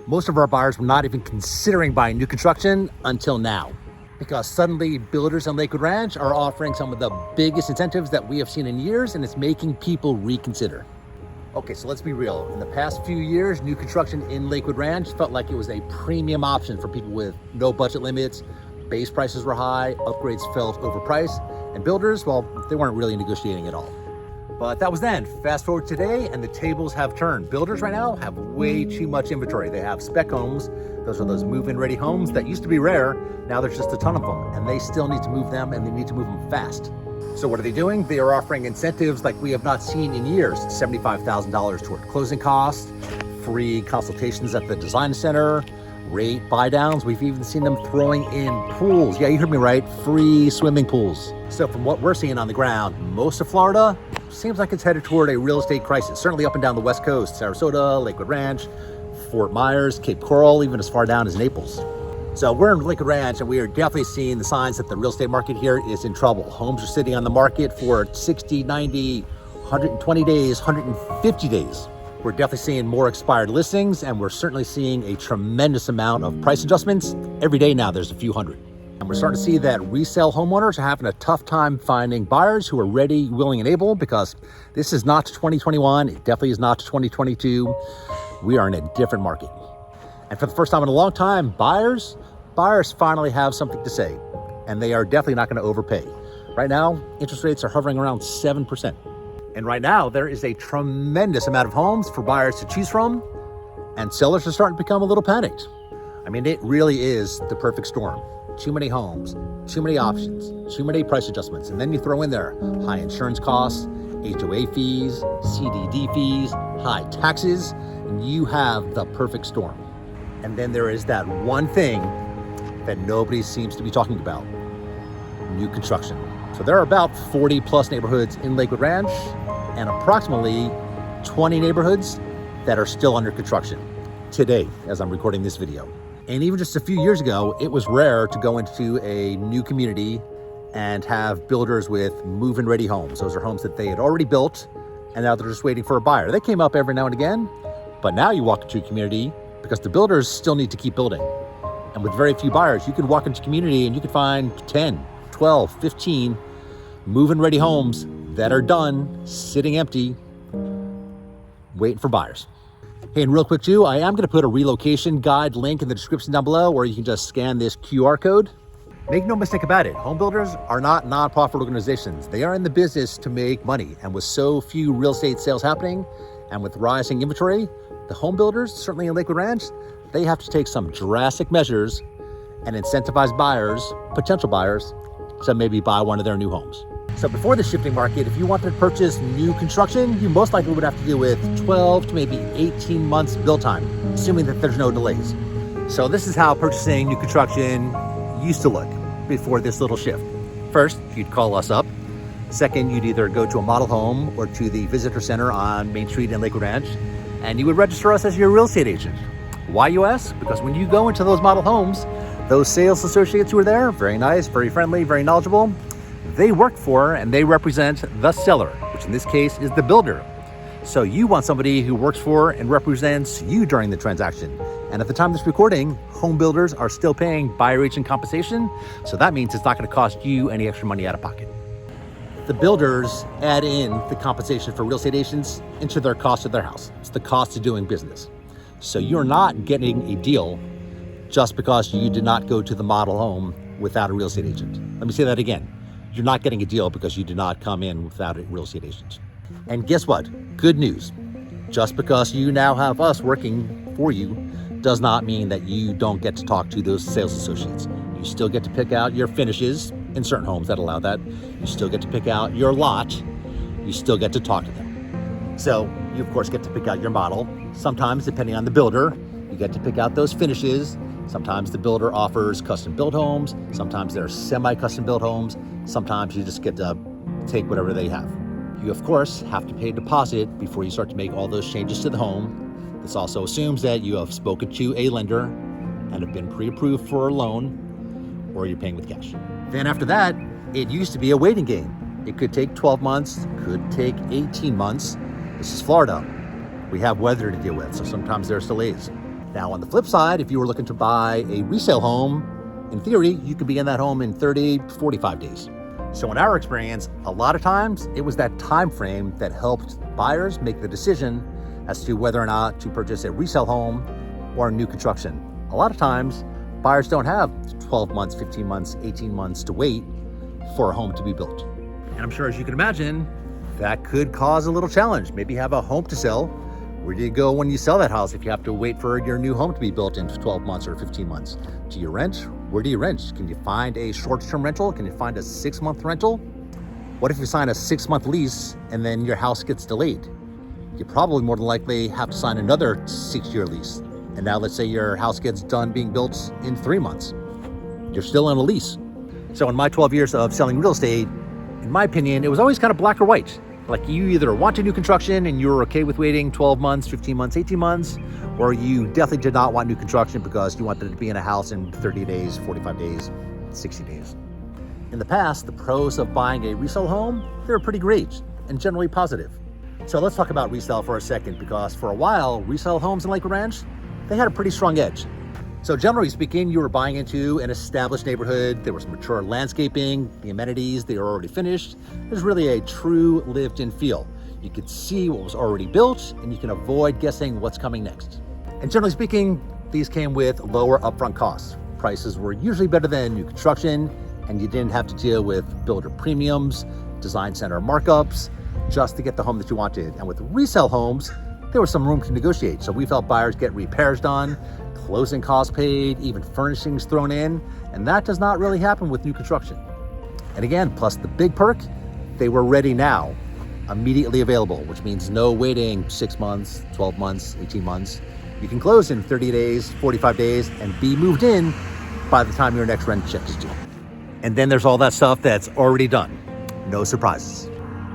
Most of our buyers were not even considering buying new construction until now, because suddenly builders in Lakewood Ranch are offering some of the biggest incentives that we have seen in years, and it's making people reconsider. Okay, so let's be real. In the past few years, new construction in Lakewood Ranch felt like it was a premium option for people with no budget limits. Base prices were high, upgrades felt overpriced, and builders, well, they weren't really negotiating at all. But that was then. Fast forward today, and the tables have turned. Builders right now have way too much inventory. They have spec homes. Those are those move-in ready homes that used to be rare. Now there's just a ton of them, and they still need to move them, and they need to move them fast. So what are they doing? They are offering incentives like we have not seen in years. $75,000 toward closing costs, free consultations at the design center, rate buy downs. We've even seen them throwing in pools. Yeah, you heard me right, free swimming pools. So from what we're seeing on the ground, most of Florida seems like it's headed toward a real estate crisis, certainly up and down the West Coast, Sarasota, Lakewood Ranch, Fort Myers, Cape Coral, even as far down as Naples. So we're in Lakewood Ranch, and we are definitely seeing the signs that the real estate market here is in trouble. Homes are sitting on the market for 60, 90, 120 days, 150 days. We're definitely seeing more expired listings, and we're certainly seeing a tremendous amount of price adjustments. Every day now, there's a few hundred. And we're starting to see that resale homeowners are having a tough time finding buyers who are ready, willing, and able, because this is not 2021. It definitely is not 2022. We are in a different market. And for the first time in a long time, buyers finally have something to say, and they are definitely not going to overpay. Right now, interest rates are hovering around 7%. And right now, there is a tremendous amount of homes for buyers to choose from, and sellers are starting to become a little panicked. I mean, it really is the perfect storm. Too many homes, too many options, too many price adjustments. And then you throw in there high insurance costs, HOA fees, CDD fees, high taxes, and you have the perfect storm. And then there is that one thing that nobody seems to be talking about: new construction. So there are about 40 plus neighborhoods in Lakewood Ranch, and approximately 20 neighborhoods that are still under construction today as I'm recording this video. And even just a few years ago, it was rare to go into a new community and have builders with move-in ready homes. Those are homes that they had already built, and now they're just waiting for a buyer. They came up every now and again, but now you walk into a community, because the builders still need to keep building. And with very few buyers, you can walk into a community and you can find 10, 12, 15 move-in ready homes that are done, sitting empty, waiting for buyers. Hey, and real quick too, I am going to put a relocation guide link in the description down below, where you can just scan this QR code. Make no mistake about it, home builders are not nonprofit organizations. They are in the business to make money. And with so few real estate sales happening, and with rising inventory, the home builders, certainly in Lakewood Ranch, they have to take some drastic measures and incentivize buyers, potential buyers, to maybe buy one of their new homes. So before the shifting market, if you wanted to purchase new construction, you most likely would have to deal with 12 to maybe 18 months build time, assuming that there's no delays. So this is how purchasing new construction used to look before this little shift. First, you'd call us up. Second, you'd either go to a model home or to the visitor center on Main Street in Lakewood Ranch, and you would register us as your real estate agent. Why, you ask? Because when you go into those model homes, those sales associates who are there, very nice, very friendly, very knowledgeable, they work for and they represent the seller, which in this case is the builder. So you want somebody who works for and represents you during the transaction. And at the time of this recording, home builders are still paying buyer agent compensation. So that means it's not going to cost you any extra money out of pocket. The builders add in the compensation for real estate agents into their cost of their house. It's the cost of doing business. So you're not getting a deal just because you did not go to the model home without a real estate agent. Let me say that again. You're not getting a deal because you did not come in without a real estate agent. And guess what? Good news. Just because you now have us working for you does not mean that you don't get to talk to those sales associates. You still get to pick out your finishes in certain homes that allow that. You still get to pick out your lot. You still get to talk to them. So you of course get to pick out your model. Sometimes, depending on the builder, you get to pick out those finishes. Sometimes the builder offers custom built homes. Sometimes they're semi-custom built homes. Sometimes you just get to take whatever they have. You of course have to pay a deposit before you start to make all those changes to the home. This also assumes that you have spoken to a lender and have been pre-approved for a loan, or you're paying with cash. Then after that, it used to be a waiting game. It could take 12 months, could take 18 months. This is Florida. We have weather to deal with, so sometimes there's delays. Now, on the flip side, if you were looking to buy a resale home, in theory, you could be in that home in 30 to 45 days. So in our experience, a lot of times it was that time frame that helped buyers make the decision as to whether or not to purchase a resale home or a new construction. A lot of times, buyers don't have 12 months, 15 months, 18 months to wait for a home to be built. And I'm sure, as you can imagine, that could cause a little challenge. Maybe you have a home to sell. Where do you go when you sell that house if you have to wait for your new home to be built in 12 months or 15 months? Do you rent? Where do you rent? Can you find a short-term rental? Can you find a 6-month rental? What if you sign a 6-month lease and then your house gets delayed? You probably more than likely have to sign another 6-year lease. And now let's say your house gets done being built in 3 months. You're still in a lease. So in my 12 years of selling real estate, in my opinion, it was always kind of black or white. Like, you either wanted new construction and you were okay with waiting 12 months, 15 months, 18 months, or you definitely did not want new construction because you wanted to be in a house in 30 days, 45 days, 60 days. In the past, the pros of buying a resale home, they were pretty great and generally positive. So let's talk about resale for a second, because for a while, resale homes in Lakewood Ranch, they had a pretty strong edge. So generally speaking, you were buying into an established neighborhood. There was mature landscaping, the amenities, they were already finished. There's really a true lived-in feel. You could see what was already built and you can avoid guessing what's coming next. And generally speaking, these came with lower upfront costs. Prices were usually better than new construction, and you didn't have to deal with builder premiums, design center markups, just to get the home that you wanted. And with resale homes, there was some room to negotiate. So we felt buyers get repairs done, closing costs paid, even furnishings thrown in, and that does not really happen with new construction. And again, plus the big perk, they were ready now, immediately available, which means no waiting 6 months, 12 months, 18 months. You can close in 30 days, 45 days, and be moved in by the time your next rent check is due. And then there's all that stuff that's already done. No surprises.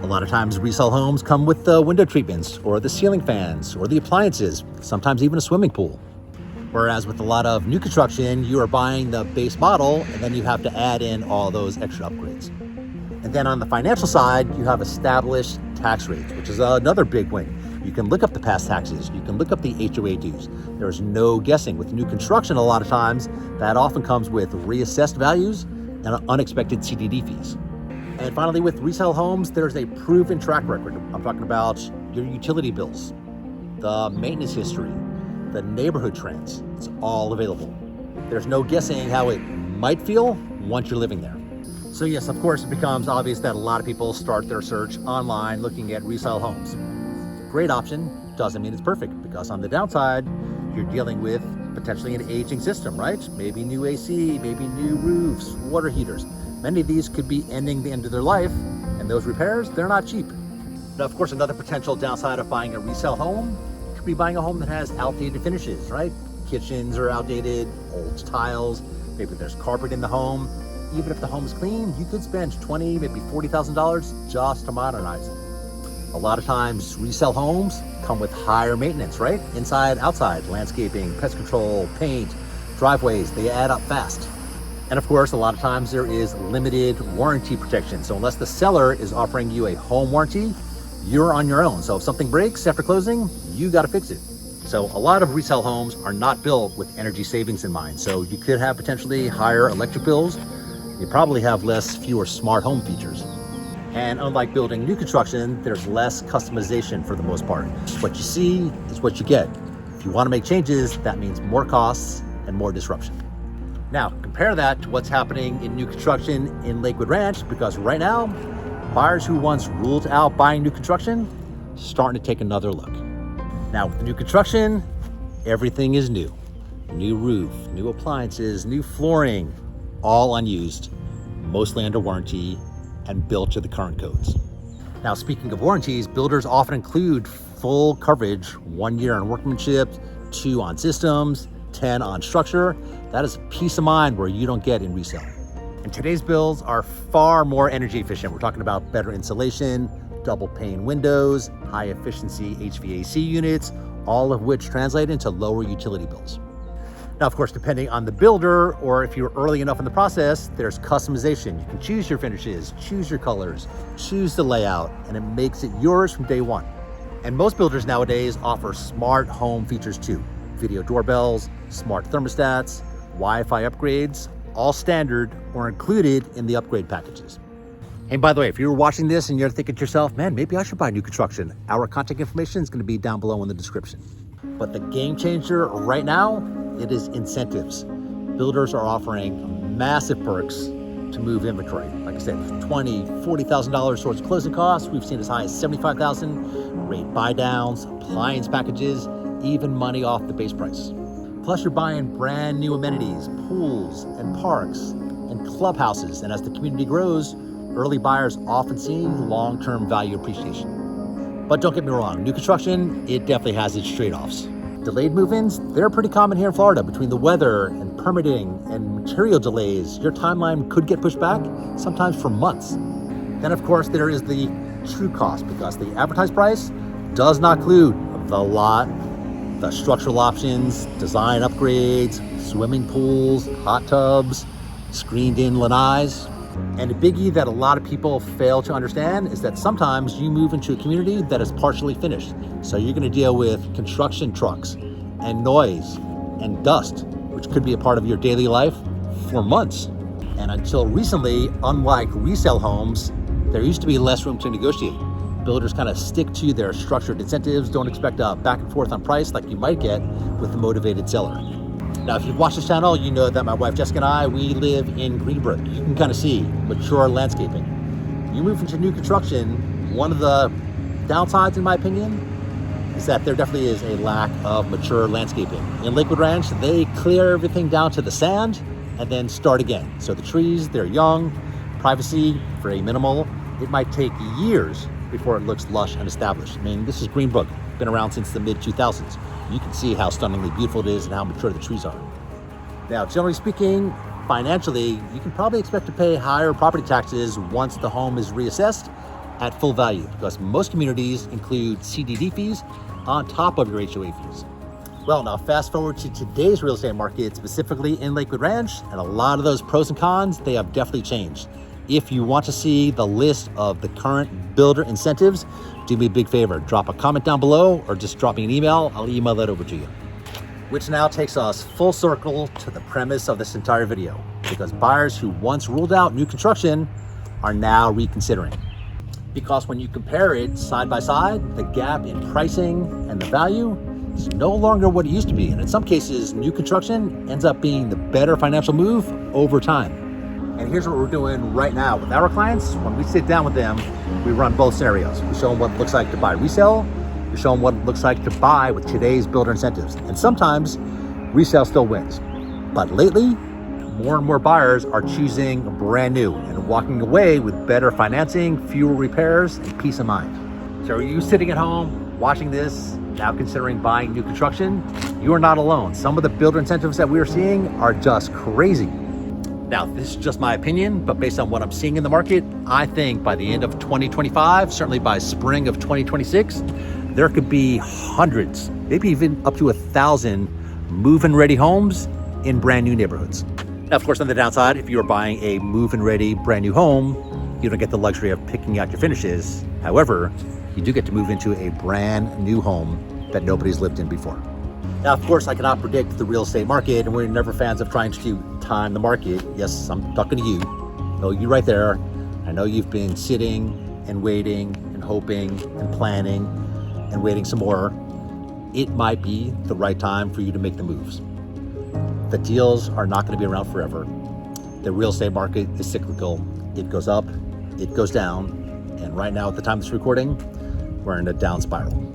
A lot of times resale homes come with the window treatments or the ceiling fans or the appliances, sometimes even a swimming pool. Whereas with a lot of new construction, you are buying the base model and then you have to add in all those extra upgrades. And then on the financial side, you have established tax rates, which is another big win. You can look up the past taxes. You can look up the HOA dues. There's no guessing. With new construction, a lot of times, that often comes with reassessed values and unexpected CDD fees. And finally, with resale homes, there's a proven track record. I'm talking about your utility bills, the maintenance history, the neighborhood trends. It's all available. There's no guessing how it might feel once you're living there. So yes, of course, it becomes obvious that a lot of people start their search online looking at resale homes. Great option, doesn't mean it's perfect, because on the downside, you're dealing with potentially an aging system, right? Maybe new AC, maybe new roofs, water heaters. Many of these could be ending the end of their life, and those repairs, they're not cheap. Now, of course, another potential downside of buying a resale home could be buying a home that has outdated finishes, right? Kitchens are outdated, old tiles, maybe there's carpet in the home. Even if the home is clean, you could spend $20,000, maybe $40,000 just to modernize it. A lot of times, resale homes come with higher maintenance, right? Inside, outside, landscaping, pest control, paint, driveways, they add up fast. And of course, a lot of times there is limited warranty protection. So unless the seller is offering you a home warranty, you're on your own. So if something breaks after closing, you got to fix it. So a lot of resale homes are not built with energy savings in mind. So you could have potentially higher electric bills. You probably have fewer smart home features. And unlike building new construction, there's less customization for the most part. What you see is what you get. If you want to make changes, that means more costs and more disruption. Now, compare that to what's happening in new construction in Lakewood Ranch, because right now, buyers who once ruled out buying new construction, starting to take another look. Now, with the new construction, everything is new. New roof, new appliances, new flooring, all unused, mostly under warranty, and built to the current codes. Now, speaking of warranties, builders often include full coverage, 1 year on workmanship, 2 on systems, 10 on structure. That is peace of mind where you don't get in resale. And today's builds are far more energy efficient. We're talking about better insulation, double pane windows, high efficiency HVAC units, all of which translate into lower utility bills. Now, of course, depending on the builder, or if you're early enough in the process, there's customization. You can choose your finishes, choose your colors, choose the layout, and it makes it yours from day one. And most builders nowadays offer smart home features too. video doorbells, smart thermostats, Wi-Fi upgrades, all standard or included in the upgrade packages. And by the way, if you're watching this and you're thinking to yourself, man, maybe I should buy new construction, our contact information is going to be down below in the description. But the game changer right now, it is incentives. Builders are offering massive perks to move inventory. Like I said, $20,000, $40,000 towards closing costs. We've seen as high as $75,000, rate buy downs, appliance packages, even money off the base price. Plus you're buying brand new amenities, pools and parks and clubhouses. And as the community grows, early buyers often see long-term value appreciation. But don't get me wrong, new construction, it definitely has its trade-offs. Delayed move-ins, they're pretty common here in Florida. Between the weather and permitting and material delays, your timeline could get pushed back, sometimes for months. Then of course, there is the true cost, because the advertised price does not include the lot, the structural options, design upgrades, swimming pools, hot tubs, screened-in lanais. And a biggie that a lot of people fail to understand is that sometimes you move into a community that is partially finished. So you're going to deal with construction trucks and noise and dust, which could be a part of your daily life for months. And until recently, unlike resale homes, there used to be less room to negotiate. Builders kind of stick to their structured incentives, don't expect a back and forth on price like you might get with a motivated seller. Now, if you've watched this channel, you know that my wife Jessica and I, we live in Greenbrook. You can kind of see mature landscaping. You move into new construction, one of the downsides, in my opinion, is that there definitely is a lack of mature landscaping. In Lakewood Ranch, they clear everything down to the sand and then start again. So the trees, they're young, privacy very minimal. It might take years before it looks lush and established. I mean, this is Greenbrook, been around since the mid-2000s. You can see how stunningly beautiful it is and how mature the trees are. Now, generally speaking, financially, you can probably expect to pay higher property taxes once the home is reassessed at full value, because most communities include CDD fees on top of your HOA fees. Well, now fast forward to today's real estate market, specifically in Lakewood Ranch, and a lot of those pros and cons, they have definitely changed. If you want to see the list of the current builder incentives, do me a big favor, drop a comment down below or just drop me an email. I'll email that over to you. Which now takes us full circle to the premise of this entire video, because buyers who once ruled out new construction are now reconsidering. Because when you compare it side by side, the gap in pricing and the value is no longer what it used to be. And in some cases, new construction ends up being the better financial move over time. And here's what we're doing right now with our clients. When we sit down with them, we run both scenarios. We show them what it looks like to buy resale. We show them what it looks like to buy with today's builder incentives. And sometimes resale still wins. But lately, more and more buyers are choosing brand new and walking away with better financing, fewer repairs, and peace of mind. So are you sitting at home watching this, now considering buying new construction? You are not alone. Some of the builder incentives that we are seeing are just crazy. Now, this is just my opinion, but based on what I'm seeing in the market, I think by the end of 2025, certainly by spring of 2026, there could be hundreds, maybe even up to 1,000 move-in ready homes in brand new neighborhoods. Now, of course, on the downside, if you're buying a move-in ready brand new home, you don't get the luxury of picking out your finishes. However, you do get to move into a brand new home that nobody's lived in before. Now, of course, I cannot predict the real estate market, and we're never fans of trying to time the market. Yes, I'm talking to you. I know you right there. I know you've been sitting and waiting and hoping and planning and waiting some more. It might be the right time for you to make the moves. The deals are not going to be around forever. The real estate market is cyclical. It goes up, it goes down, and right now at the time of this recording, we're in a down spiral.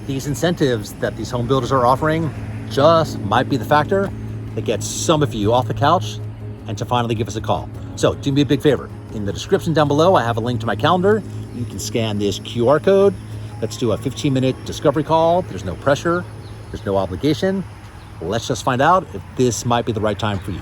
These incentives that these home builders are offering just might be the factor that gets some of you off the couch and to finally give us a call. So do me a big favor. In the description down below, I have a link to my calendar. You can scan this QR code. Let's do a 15-minute discovery call. There's no pressure. There's no obligation. Let's just find out if this might be the right time for you.